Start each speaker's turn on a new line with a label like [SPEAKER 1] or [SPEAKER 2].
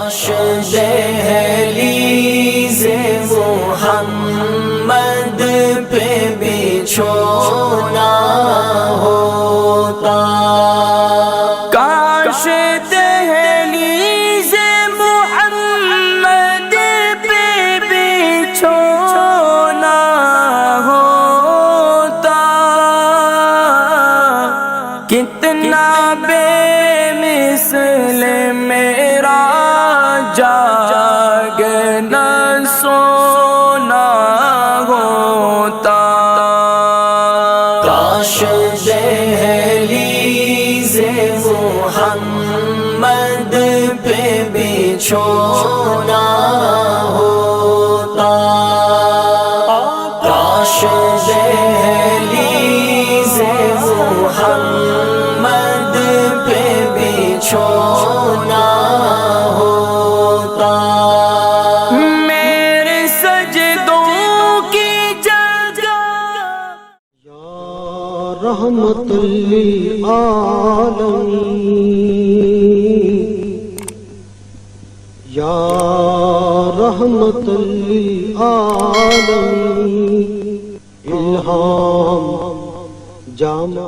[SPEAKER 1] کاش دہلیز محمد پہ بچھونا ہوتا،
[SPEAKER 2] کاش دہلیز محمد پہ بچھونا ہوتا، کتنا بے مثل میرا جاگنا سونا ہوتا،
[SPEAKER 1] کاش دہلیز محمد پہ بچھونا ہوتا، کاش دہلیز محمد پہ بچھونا ہوتا،
[SPEAKER 2] میرے سجدوں کی جگہ
[SPEAKER 3] رحمت للعالمین، یا رحمت للعالمین، الہام جامع